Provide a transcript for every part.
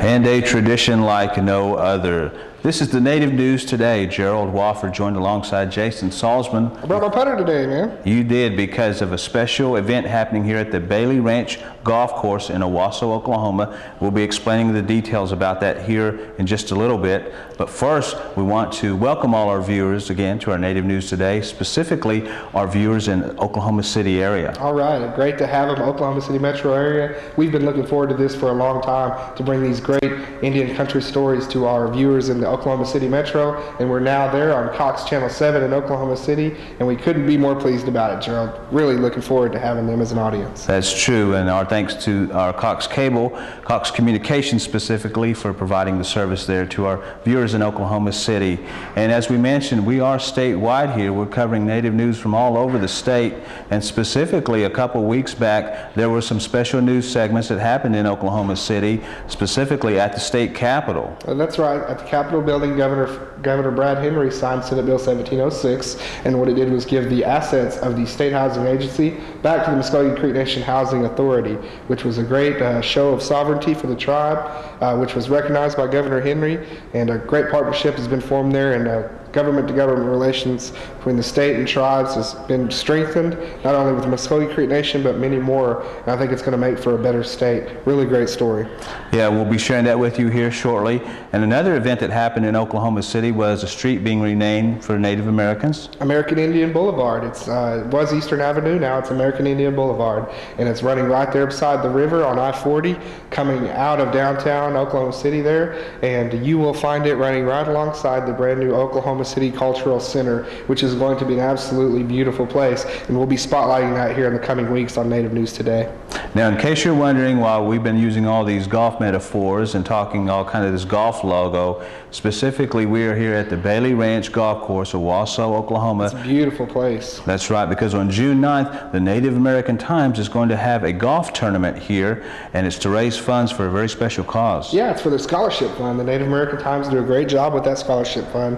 And a tradition like no other. This is the Native News Today. Gerald Wofford joined alongside Jason Salzman. I brought my putter today, man. You did, because of a special event happening here at the Bailey Ranch Golf Course in Owasso, Oklahoma. We'll be explaining the details about that here in just a little bit. But first, we want to welcome all our viewers again to our Native News Today, specifically our viewers in Oklahoma City area. All right, great to have them, Oklahoma City metro area. We've been looking forward to this for a long time, to bring these great Indian country stories to our viewers in the Oklahoma City metro, and we're now there on Cox Channel 7 in Oklahoma City, and we couldn't be more pleased about it, Gerald. Really looking forward to having them as an audience. That's true, and our thanks to our Cox Cable, Cox Communications specifically, for providing the service there to our viewers in Oklahoma City. And as we mentioned, we are statewide here. We're covering Native news from all over the state, and specifically a couple weeks back there were some special news segments that happened in Oklahoma City, specifically at the state capitol. That's right. At the Capitol building, Governor Brad Henry signed Senate Bill 1706, and what it did was give the assets of the state housing agency back to the Mvskoke Creek Nation Housing Authority, which was a great show of sovereignty for the tribe, which was recognized by Governor Henry, and a great partnership has been formed there, and government-to-government relations between the state and tribes has been strengthened, not only with the Mvskoke Creek Nation, but many more. And I think it's going to make for a better state. Really great story. Yeah, we'll be sharing that with you here shortly. And another event that happened in Oklahoma City was a street being renamed for Native Americans. American Indian Boulevard. It was Eastern Avenue, now it's American Indian Boulevard. And it's running right there beside the river on I-40, coming out of downtown Oklahoma City there. And you will find it running right alongside the brand new Oklahoma City Cultural Center, which is going to be an absolutely beautiful place, and we'll be spotlighting that here in the coming weeks on Native News Today. Now, in case you're wondering, while we've been using all these golf metaphors and talking all kind of this golf logo, specifically we are here at the Bailey Ranch Golf Course, Owasso, Oklahoma. It's a beautiful place. That's right, because on June 9th, the Native American Times is going to have a golf tournament here, and it's to raise funds for a very special cause. Yeah, it's for the scholarship fund. The Native American Times do a great job with that scholarship fund,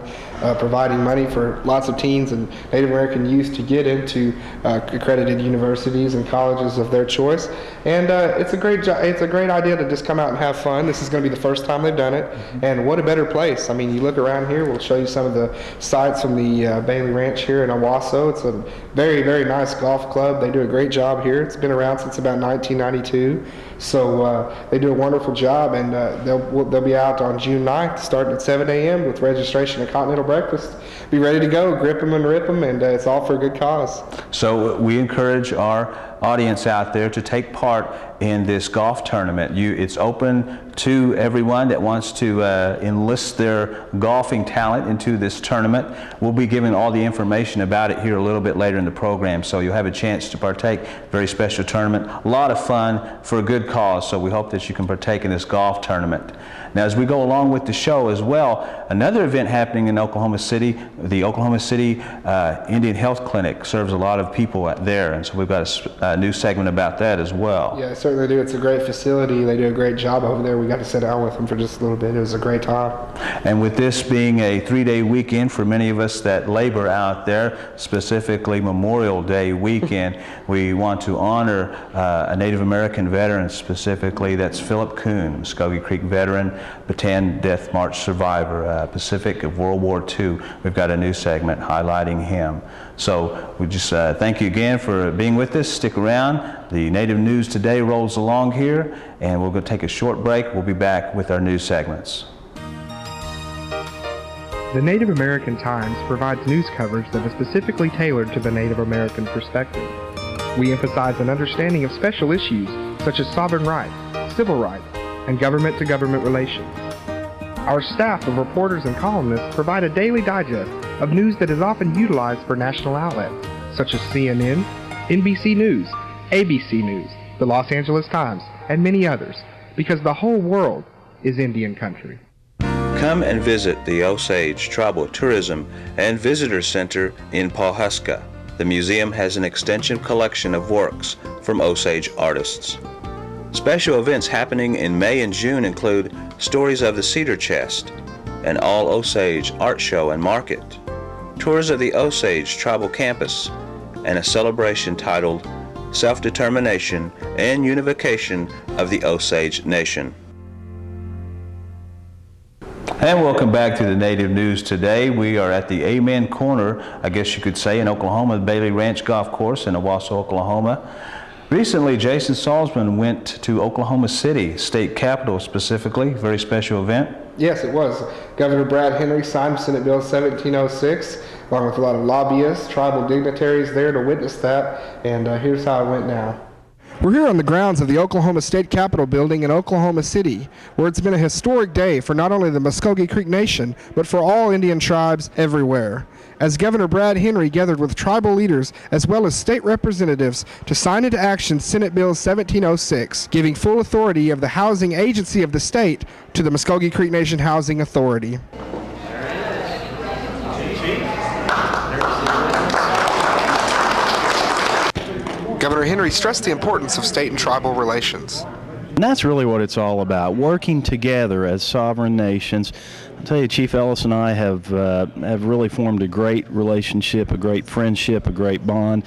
providing money for lots of teens and Native American youth to get into accredited universities and colleges of their choice. And it's a great idea to just come out and have fun. This is going to be the first time they've done it, and what a better place. I mean, you look around here, we'll show you some of the sites from the Bailey Ranch here in Owasso. It's a very, very nice golf club. They do a great job here. It's been around since about 1992. So they do a wonderful job, and they'll be out on June 9th, starting at 7 a.m. with registration and continental breakfast. Be ready to go, grip them and rip them, and it's all for a good cause. So we encourage our audience out there to take part in this golf tournament. It's open to everyone that wants to enlist their golfing talent into this tournament. We'll be giving all the information about it here a little bit later in the program, so you'll have a chance to partake. Very special tournament, a lot of fun for a good cause, so we hope that you can partake in this golf tournament. Now, as we go along with the show as well, another event happening in Oklahoma City, the Oklahoma City Indian Health Clinic serves a lot of people there, and so we've got a new segment about that as well. Yeah, I certainly do. It's a great facility. They do a great job over there. We got to sit down with them for just a little bit. It was a great time. And with this being a 3-day weekend for many of us that labor out there, specifically Memorial Day weekend, we want to honor a Native American veteran specifically. That's Philip Kuhn, Mvskoke Creek veteran, Bataan Death March survivor, Pacific of World War II. We've got a new segment highlighting him. So we just thank you again for being with us. Stick around. The Native News Today rolls along here, and we're going to take a short break. We'll be back with our news segments. The Native American Times provides news coverage that is specifically tailored to the Native American perspective. We emphasize an understanding of special issues such as sovereign rights, civil rights, and government-to-government relations. Our staff of reporters and columnists provide a daily digest of news that is often utilized for national outlets such as CNN, NBC News, ABC News, the Los Angeles Times, and many others, because the whole world is Indian country. Come and visit the Osage Tribal Tourism and Visitor Center in Pawhuska. The museum has an extensive collection of works from Osage artists. Special events happening in May and June include Stories of the Cedar Chest, an all-Osage art show and market, tours of the Osage Tribal Campus, and a celebration titled Self-Determination and Unification of the Osage Nation. And welcome back to the Native News Today. We are at the Amen Corner, I guess you could say, in Oklahoma, the Bailey Ranch Golf Course in Owasso, Oklahoma. Recently, Jason Salzman went to Oklahoma City, state capital specifically, very special event. Yes, it was. Governor Brad Henry signed Senate Bill 1706, along with a lot of lobbyists, tribal dignitaries there to witness that, and here's how it went now. We're here on the grounds of the Oklahoma State Capitol building in Oklahoma City, where it's been a historic day for not only the Mvskoke Creek Nation, but for all Indian tribes everywhere, as Governor Brad Henry gathered with tribal leaders as well as state representatives to sign into action Senate Bill 1706, giving full authority of the housing agency of the state to the Mvskoke Creek Nation Housing Authority. Governor Henry stressed the importance of state and tribal relations. And that's really what it's all about, working together as sovereign nations. I'll tell you, Chief Ellis and I have really formed a great relationship, a great friendship, a great bond.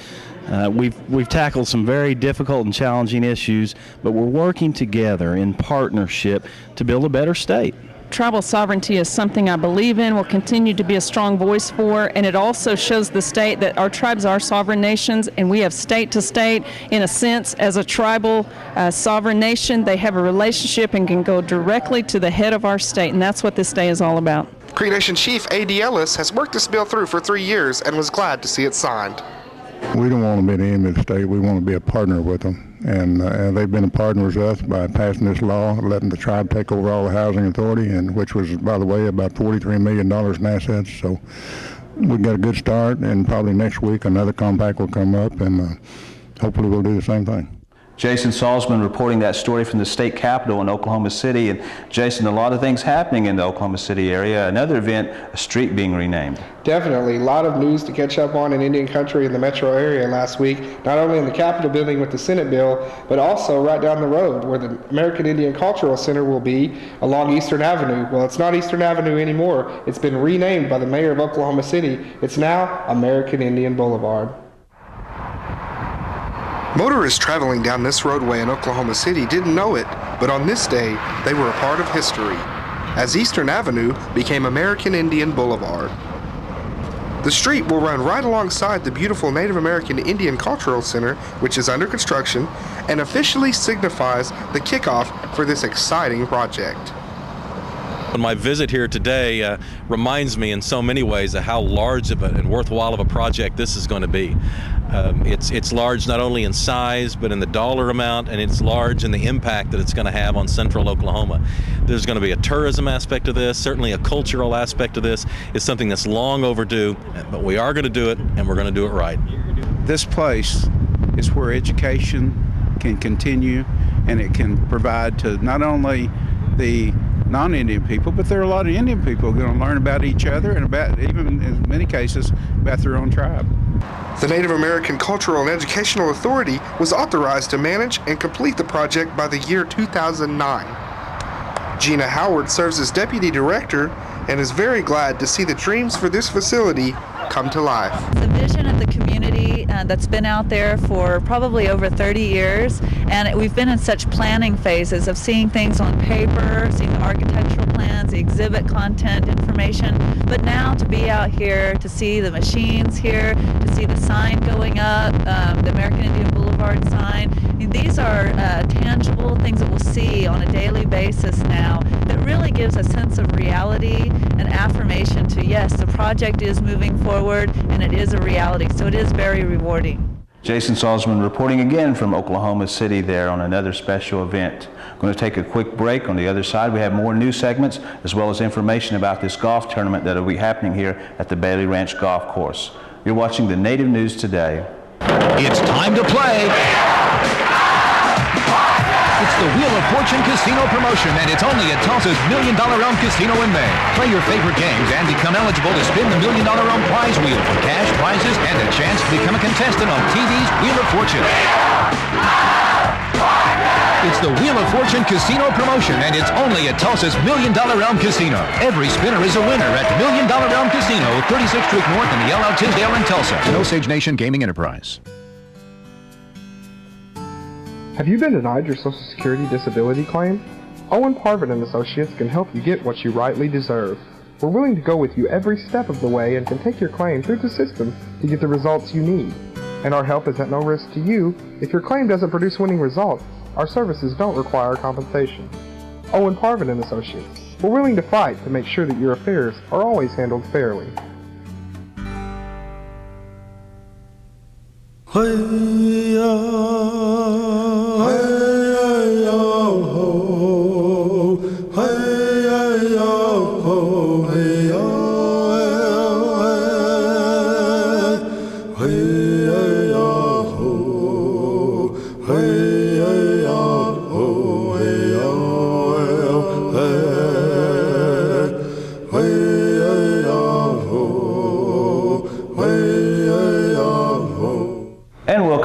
We've tackled some very difficult and challenging issues, but we're working together in partnership to build a better state. Tribal sovereignty is something I believe in, will continue to be a strong voice for, and it also shows the state that our tribes are sovereign nations, and we have state to state. In a sense, as a tribal sovereign nation, they have a relationship and can go directly to the head of our state, and that's what this day is all about. Creek Nation Chief A.D. Ellis has worked this bill through for 3 years and was glad to see it signed. We don't want to be an enemy of the state. We want to be a partner with them. And they've been a partner with us by passing this law, letting the tribe take over all the housing authority, and which was, by the way, about $43 million in assets. So we got a good start, and probably next week another compact will come up, and hopefully we'll do the same thing. Jason Salzman reporting that story from the state capitol in Oklahoma City. And Jason, a lot of things happening in the Oklahoma City area. Another event, a street being renamed. Definitely. A lot of news to catch up on in Indian country in the metro area last week, not only in the Capitol building with the Senate bill, but also right down the road where the American Indian Cultural Center will be along Eastern Avenue. Well, it's not Eastern Avenue anymore. It's been renamed by the mayor of Oklahoma City. It's now American Indian Boulevard. Motorists traveling down this roadway in Oklahoma City didn't know it, but on this day, they were a part of history, as Eastern Avenue became American Indian Boulevard. The street will run right alongside the beautiful Native American Indian Cultural Center, which is under construction, and officially signifies the kickoff for this exciting project. My visit here today reminds me in so many ways of how large of and worthwhile of a project this is going to be. It's large not only in size, but in the dollar amount, and it's large in the impact that it's going to have on central Oklahoma. There's going to be a tourism aspect of this, certainly a cultural aspect of this. It's something that's long overdue, but we are going to do it, and we're going to do it right. This place is where education can continue, and it can provide to not only the non-Indian people, but there are a lot of Indian people going to learn about each other and about, even in many cases, about their own tribe. The Native American Cultural and Educational Authority was authorized to manage and complete the project by the year 2009. Gina Howard serves as Deputy Director and is very glad to see the dreams for this facility come to life. The vision of the community that's been out there for probably over 30 years, and we've been in such planning phases of seeing things on paper, seeing the architectural plans, the exhibit content information, but now to be out here, to see the machines here, to see the sign going up, the American Indian Boulevard sign. I mean, these are tangible things that we'll see on a daily basis now that really gives a sense of reality and affirmation to, yes, the project is moving forward and it is a reality, so it is very rewarding. Jason Salzman reporting again from Oklahoma City there on another special event. I'm going to take a quick break. On the other side, we have more news segments as well as information about this golf tournament that will be happening here at the Bailey Ranch Golf Course. You're watching the Native News Today. It's time to play. It's the Wheel of Fortune Casino promotion, and it's only at Tulsa's $1 Million Realm Casino in May. Play your favorite games and become eligible to spin the $1 Million Realm prize wheel for cash prizes and a chance to become a contestant on TV's Wheel of Fortune. It's the Wheel of Fortune Casino promotion, and it's only at Tulsa's $1 Million Realm Casino. Every spinner is a winner at $1 Million Realm Casino, 36th Street North in the LL Tisdale in Tulsa. An Osage Nation Gaming Enterprise. Have you been denied your Social Security disability claim? Owen Parvin and Associates can help you get what you rightly deserve. We're willing to go with you every step of the way and can take your claim through the system to get the results you need. And our help is at no risk to you. If your claim doesn't produce winning results, our services don't require compensation. Owen Parvin and Associates. We're willing to fight to make sure that your affairs are always handled fairly.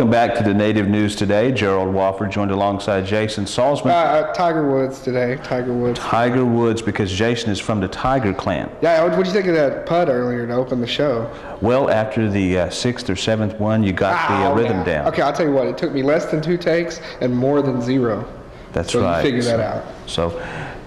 Back to the Native News Today. Gerald Wofford joined alongside Jason Salzman. Tiger Woods today. Tiger Woods. Tiger Woods, because Jason is from the Tiger Clan. Yeah, what did you think of that putt earlier to open the show? Well, after the 6th or 7th one, you got the rhythm down. Okay, I'll tell you what. It took me less than 2 takes and more than 0. That's right. So you figure that out. So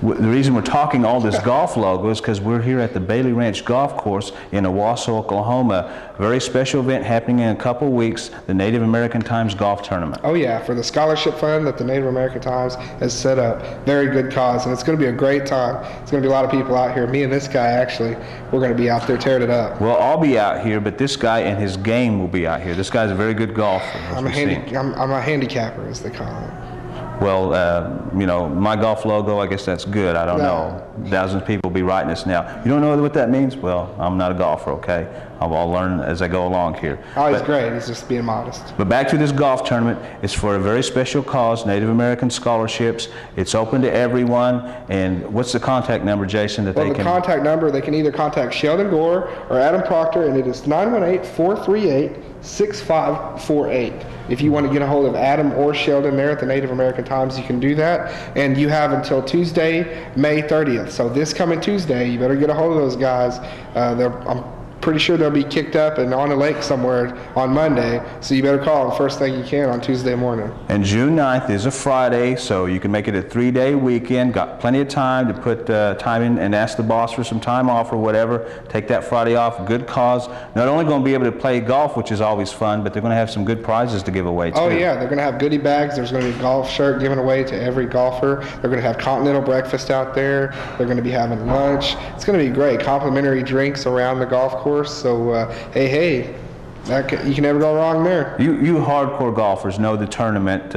the reason we're talking all this golf logo is because we're here at the Bailey Ranch Golf Course in Owasso, Oklahoma. Very special event happening in a couple weeks, the Native American Times Golf Tournament. Oh yeah, for the scholarship fund that the Native American Times has set up. Very good cause, and it's going to be a great time. It's going to be a lot of people out here. Me and this guy, actually, we're going to be out there tearing it up. Well, I'll be out here, but this guy and his game will be out here. This guy's a very good golfer. I'm a handicapper, as they call it. Well, you know, my golf logo, I guess that's good. I don't know. Thousands of people will be writing this now. You don't know what that means? Well, I'm not a golfer, okay? I'll learn as I go along here. Oh, he's great. He's just being modest. But back to this golf tournament. It's for a very special cause, Native American scholarships. It's open to everyone. And what's the contact number, Jason, that they can... Well, the contact number, they can either contact Sheldon Gore or Adam Proctor, and it is 918-438-6548. If you want to get a hold of Adam or Sheldon there at the Native American Times, you can do that. And you have until Tuesday, May 30th. So this coming Tuesday, you better get a hold of those guys. I'm pretty sure they'll be kicked up and on a lake somewhere on Monday, so you better call them first thing you can on Tuesday morning. And June 9th is a Friday, so you can make it a 3-day weekend. Got plenty of time to put time in and ask the boss for some time off or whatever. Take that Friday off, good cause. Not only going to be able to play golf, which is always fun, but they're going to have some good prizes to give away too. Oh yeah, they're going to have goodie bags. There's going to be a golf shirt given away to every golfer. They're going to have continental breakfast out there. They're going to be having lunch. It's going to be great. Complimentary drinks around the golf course. So hey, you can never go wrong there. You hardcore golfers know the tournament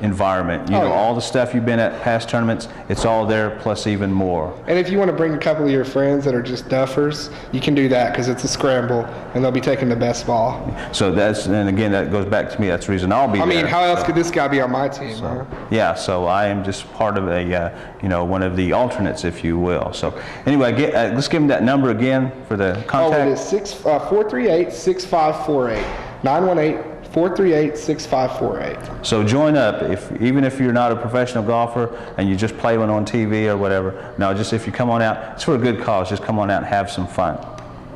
environment. You know all the stuff you've been at past tournaments. It's all there plus even more. And if you want to bring a couple of your friends that are just duffers, you can do that because it's a scramble and they'll be taking the best ball. So and again, that goes back to me. That's the reason I'll be there. I mean, how else could this guy be on my team? Huh? Yeah, so I am just part of a, one of the alternates, if you will. So anyway, let's give him that number again for the contact. Oh, it is 438-6548. 918-438-6548. So join up, even if you're not a professional golfer and you just play one on TV or whatever. No, just if you come on out, it's for a good cause. Just come on out and have some fun.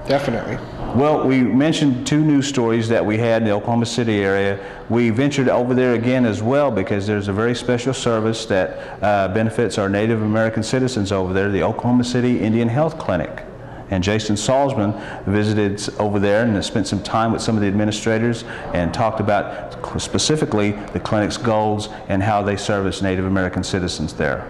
Definitely. Well, we mentioned 2 news stories that we had in the Oklahoma City area. We ventured over there again as well because there's a very special service that benefits our Native American citizens over there, the Oklahoma City Indian Health Clinic. And Jason Salzman visited over there and spent some time with some of the administrators and talked about specifically the clinic's goals and how they service Native American citizens there.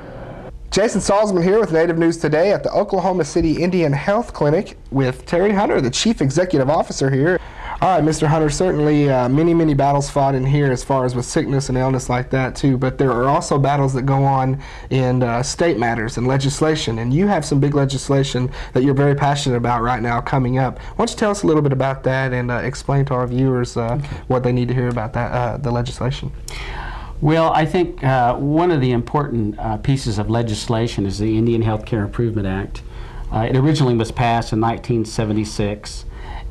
Jason Salzman here with Native News Today at the Oklahoma City Indian Health Clinic with Terry Hunter, the Chief Executive Officer here. All right, Mr. Hunter, certainly many battles fought in here as far as with sickness and illness like that too, but there are also battles that go on in state matters and legislation, and you have some big legislation that you're very passionate about right now coming up. Why don't you tell us a little bit about that and explain to our viewers what they need to hear about that, the legislation? Well, I think one of the important pieces of legislation is the Indian Healthcare Improvement Act. It originally was passed in 1976,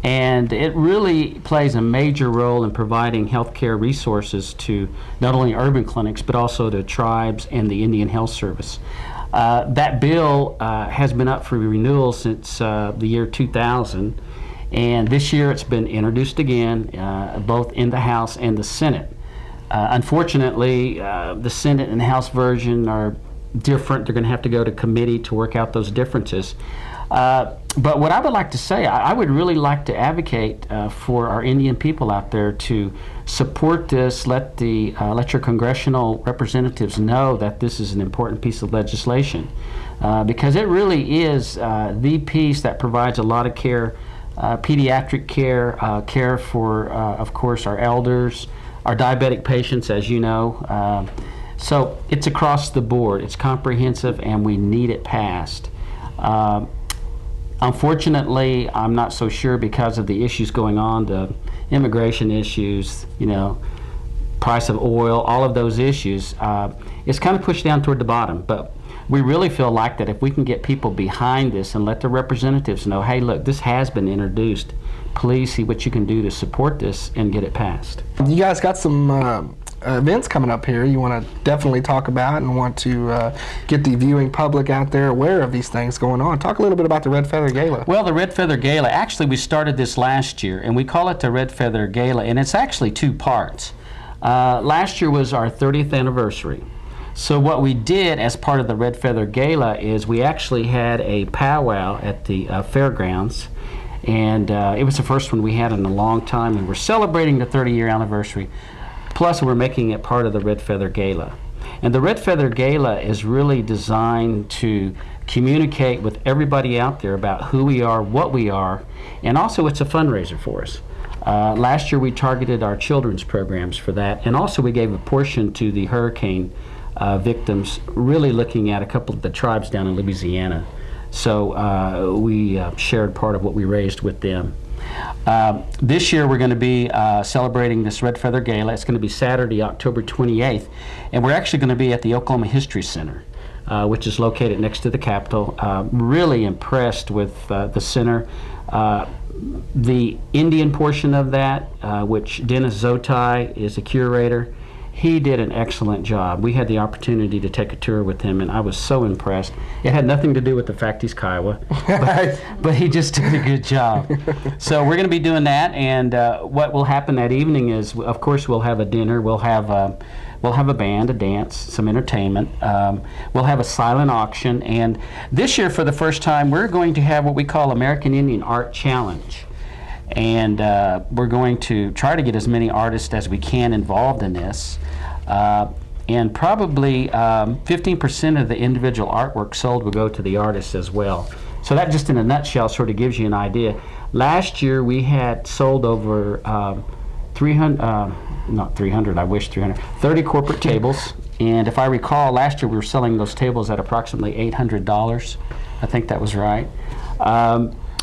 and it really plays a major role in providing healthcare resources to not only urban clinics but also to tribes and the Indian Health Service. That bill has been up for renewal since the year 2000, and this year it's been introduced again, both in the House and the Senate. Unfortunately, the Senate and House version are different. They're going to have to go to committee to work out those differences. But what I would like to say, I would really like to advocate for our Indian people out there to support this. Let your congressional representatives know that this is an important piece of legislation, because it really is the piece that provides a lot of care, pediatric care, care for, of course, our elders, our diabetic patients, as you know. So it's across the board. It's comprehensive, and we need it passed. Unfortunately, I'm not so sure because of the issues going on, the immigration issues, price of oil, all of those issues. It's kind of pushed down toward the bottom, but we really feel like that if we can get people behind this and let the representatives know, hey, look, this has been introduced. Please see what you can do to support this and get it passed. You guys got some events coming up here you want to definitely talk about and want to get the viewing public out there aware of these things going on. Talk a little bit about the Red Feather Gala. Well, the Red Feather Gala, actually we started this last year, and we call it the Red Feather Gala, and it's actually two parts. Last year was our 30th anniversary. So what we did as part of the Red Feather Gala is we actually had a powwow at the fairgrounds, and it was the first one we had in a long time, and we're celebrating the 30-year anniversary. Plus, we're making it part of the Red Feather Gala. And the Red Feather Gala is really designed to communicate with everybody out there about who we are, what we are, and also it's a fundraiser for us. Last year we targeted our children's programs for that, and also we gave a portion to the hurricane victims, really looking at a couple of the tribes down in Louisiana. So we shared part of what we raised with them. This year we're going to be celebrating this Red Feather Gala. It's going to be Saturday, October 28th, and we're actually going to be at the Oklahoma History Center, which is located next to the Capitol. Really impressed with the center. The Indian portion of that, which Dennis Zotai is the curator, he did an excellent job. We had the opportunity to take a tour with him, and I was so impressed. It had nothing to do with the fact he's Kiowa, but he just did a good job. So we're going to be doing that, and what will happen that evening is, of course, we'll have a dinner. We'll have a band, a dance, some entertainment. We'll have a silent auction, and this year, for the first time, we're going to have what we call American Indian Art Challenge. And we're going to try to get as many artists as we can involved in this. And probably 15% of the individual artwork sold will go to the artists as well. So that just in a nutshell sort of gives you an idea. Last year we had sold over 30 corporate tables. And if I recall, last year we were selling those tables at approximately $800. I think that was right.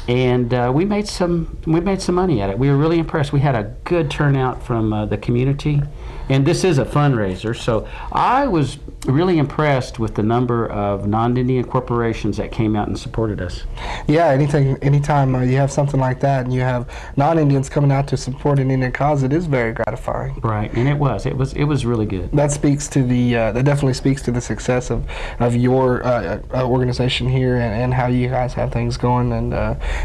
And we made some money at it. We were really impressed. We had a good turnout from the community, and this is a fundraiser. So I was really impressed with the number of non-Indian corporations that came out and supported us. Yeah, anytime you have something like that, and you have non-Indians coming out to support an Indian cause, it is very gratifying. Right, and it was really good. That speaks to that definitely speaks to the success of your organization here and how you guys have things going. And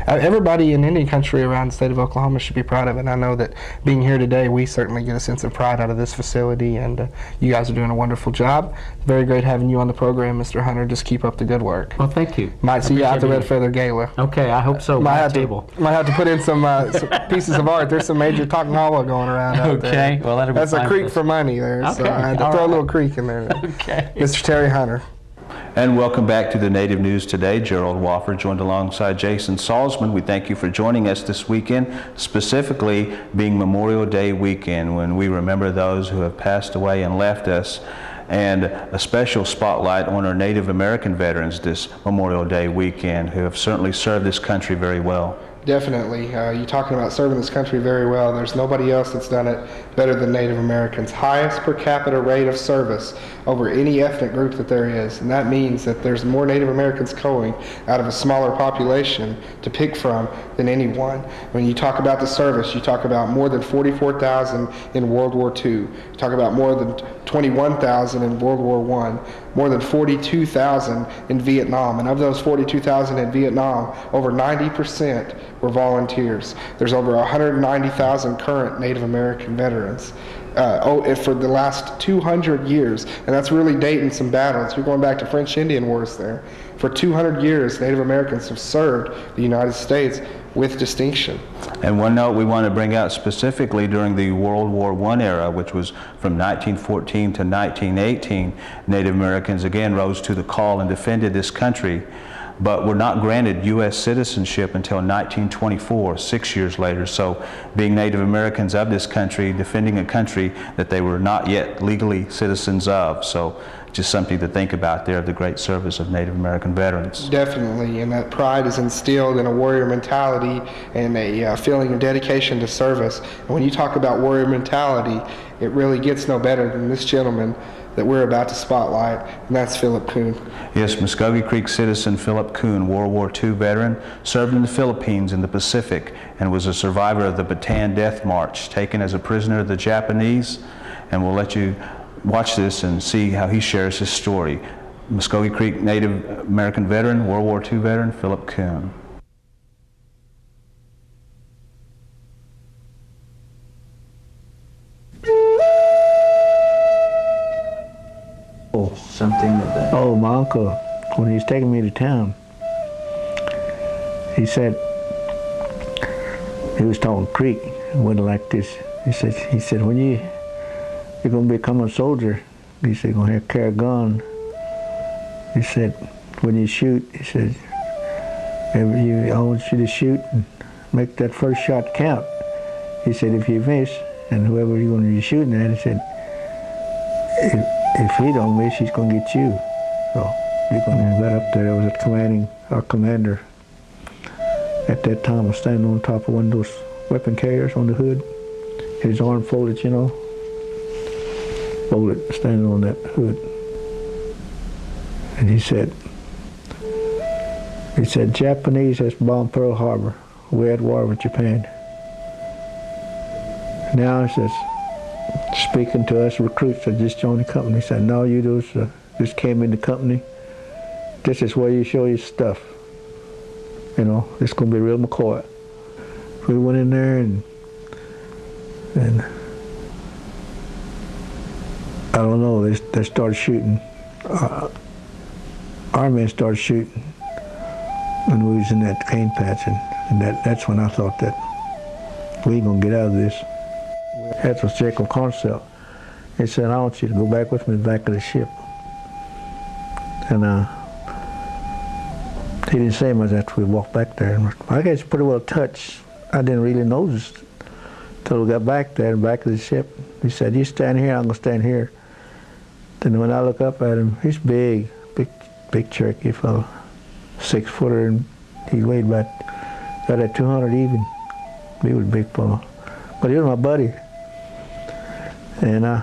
everybody in Indian country around the state of Oklahoma should be proud of it. And I know that being here today, we certainly get a sense of pride out of this facility, and you guys are doing a wonderful job. Very great having you on the program, Mr. Hunter. Just keep up the good work. Well, thank you. Might see you at the Red Feather Gala. Okay, I hope so. Might have to put in some pieces of art. There's some major Taknawa going around out there. Okay, well that'll be That's a creek for money there, okay. So I had to throw a little creek in there. Okay. Mr. Terry Hunter. And welcome back to the Native News Today. Gerald Wofford joined alongside Jason Salzman. We thank you for joining us this weekend, specifically being Memorial Day weekend, when we remember those who have passed away and left us, and a special spotlight on our Native American veterans this Memorial Day weekend, who have certainly served this country very well. Definitely. You're talking about serving this country very well. There's nobody else that's done it better than Native Americans. Highest per capita rate of service over any ethnic group that there is. And that means that there's more Native Americans going out of a smaller population to pick from than anyone. When you talk about the service, you talk about more than 44,000 in World War II. You talk about more than 21,000 in World War I. More than 42,000 in Vietnam. And of those 42,000 in Vietnam, over 90% were volunteers. There's over 190,000 current Native American veterans. For the last 200 years, and that's really dating some battles. You're going back to French Indian Wars there. For 200 years, Native Americans have served the United States with distinction. And one note we want to bring out specifically during the World War I era, which was from 1914 to 1918, Native Americans again rose to the call and defended this country, but were not granted U.S. citizenship until 1924, 6 years later. So being Native Americans of this country, defending a country that they were not yet legally citizens of. So just something to think about there, the great service of Native American veterans. Definitely, and that pride is instilled in a warrior mentality and a feeling of dedication to service. And when you talk about warrior mentality, it really gets no better than this gentleman that we're about to spotlight, and that's Philip Kuhn. Yes, Mvskoke Creek citizen Philip Kuhn, World War II veteran, served in the Philippines in the Pacific and was a survivor of the Bataan Death March, taken as a prisoner of the Japanese, and we'll let you watch this and see how he shares his story. Mvskoke Creek Native American veteran, World War II veteran, Philip Kuhn. Something like that. Oh, my uncle, when he was taking me to town, he said, he was talking Creek, it went like this. He said, when you're going to become a soldier, he said, you're going to have to carry a gun. He said, when you shoot, he said, I want you to shoot and make that first shot count. He said, if you miss, and whoever you're going to be shooting at, he said, if he don't miss, he's going to get you. So you're going to get up there. There was our commander at that time was standing on top of one of those weapon carriers on the hood. His arm folded, folded, standing on that hood. And he said, Japanese has bombed Pearl Harbor. We're at war with Japan. Now he says, speaking to us recruits that just joined the company, he said, no, you just came in the company. This is where you show your stuff. It's going to be real McCoy. We went in there and I don't know, they started shooting. Our men started shooting when we was in that cane patch, and that's when I thought that we ain't going to get out of this. That was Jacob Concept. He said, I want you to go back with me back to the ship. And he didn't say much after we walked back there. I guess pretty well touched. I didn't really notice until we got back there and back to the ship. He said, you stand here, I'm going to stand here. Then when I look up at him, he's big Cherokee fellow, 6-footer, and he weighed about at 200 even. He was a big fellow. But he was my buddy. And the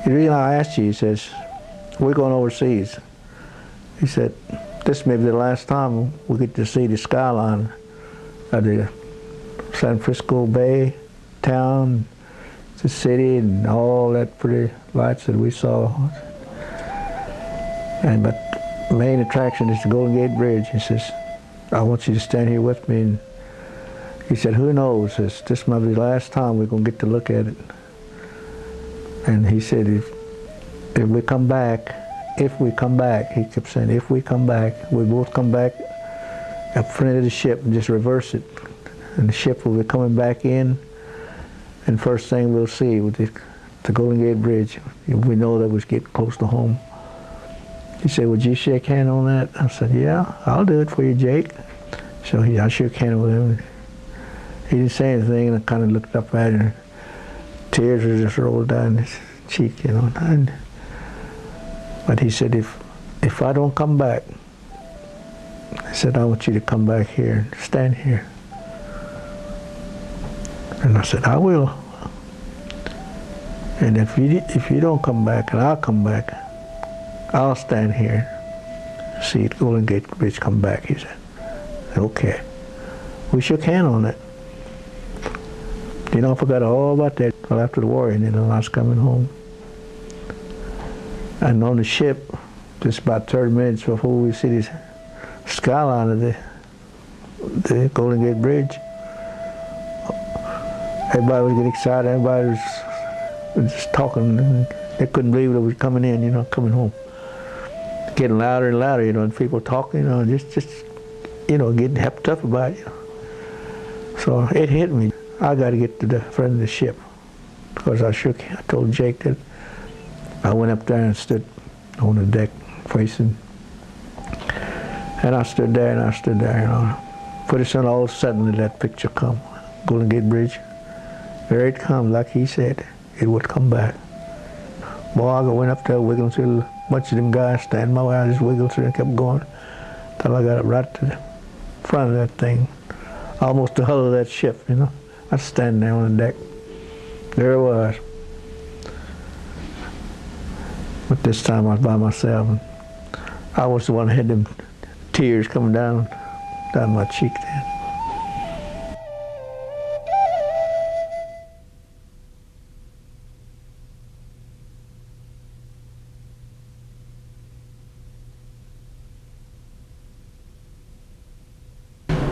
reason I asked you, he says, we're going overseas. He said, this may be the last time we get to see the skyline of the San Francisco Bay, town, the city, and all that pretty lights that we saw. But the main attraction is the Golden Gate Bridge. He says, I want you to stand here with me. And he said, who knows, this might be the last time we're going to get to look at it. And he said, if we come back, he kept saying, if we come back, we both come back up front of the ship and just reverse it. And the ship will be coming back in, and first thing we'll see with the Golden Gate Bridge, we know that we're getting close to home. He said, would you shake hand on that? I said, yeah, I'll do it for you, Jake. So I shook hand with him. He didn't say anything, and I kind of looked up at him. Tears were just rolled down his cheek, But he said, if I don't come back, he said, I want you to come back here and stand here. And I said, I will. And if you don't come back and I'll come back, I'll stand here, see Golden Gate Bridge come back, he said. Okay. We shook hands on it. You know, I forgot all about that until after the war ended and I was coming home. And on the ship, just about 30 minutes before we see this skyline of the Golden Gate Bridge, everybody was getting excited, everybody was just talking, and they couldn't believe it was coming in, you know, coming home. Getting louder and louder, you know, and people talking, you know, just you know, getting hepped up about it. You know. So it hit me. I got to get to the front of the ship because I told Jake that I went up there and stood on the deck facing, and I stood there and I stood there, you know. Pretty soon, all of a sudden, that picture come, Golden Gate Bridge. There it come, like he said, it would come back. Boy, I went up there wiggling through a bunch of them guys standing my way. I just wiggled through and kept going till I got up right to the front of that thing, almost the hull of that ship, you know. I was standing there on the deck. There it was. But this time I was by myself, and I was the one that had them tears coming down my cheek then.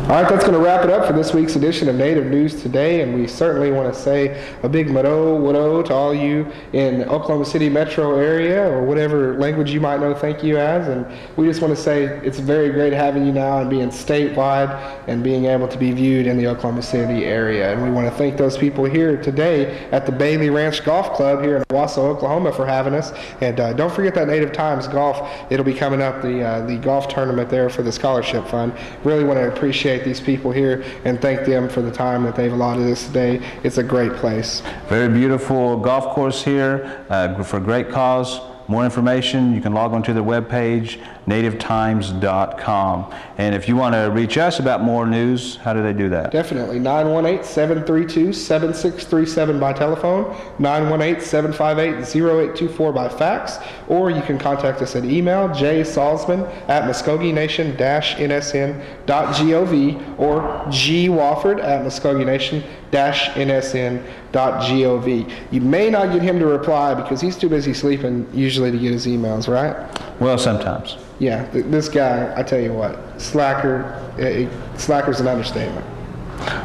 All right, that's going to wrap it up for this week's edition of Native News Today, and we certainly want to say a big Mado to all you in the Oklahoma City metro area, or whatever language you might know thank you as, and we just want to say it's very great having you now and being statewide and being able to be viewed in the Oklahoma City area. And we want to thank those people here today at the Bailey Ranch Golf Club here in Owasso, Oklahoma for having us. And don't forget that Native Times Golf, it'll be coming up, the golf tournament there for the scholarship fund. Really want to appreciate these people here and thank them for the time that they've allotted us today. It's a great place. Very beautiful golf course here for a great cause. More information, you can log on to their webpage, nativetimes.com. And if you want to reach us about more news, how do they do that? Definitely. 918-732-7637 by telephone, 918-758-0824 by fax, or you can contact us at email, jsalzman@muscogenation-nsn.gov or gwofford@muscogenation-nsn.gov. You may not get him to reply because he's too busy sleeping usually to get his emails, right? Well, sometimes. Yeah, this guy, I tell you what, slacker's an understatement.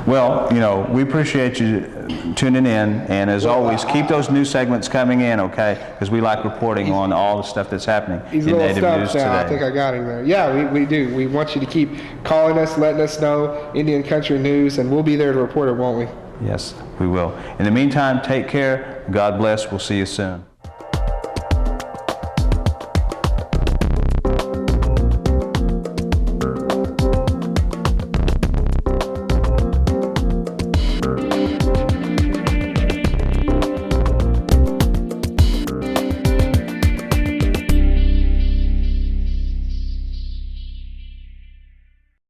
Well, you know, we appreciate you tuning in, and as always, keep those new segments coming in, okay? Because we like reporting on all the stuff that's happening He's in a little Native News stumped now. Today. I think I got him there. Yeah, we do. We want you to keep calling us, letting us know Indian Country News, and we'll be there to report it, won't we? Yes, we will. In the meantime, take care. God bless. We'll see you soon.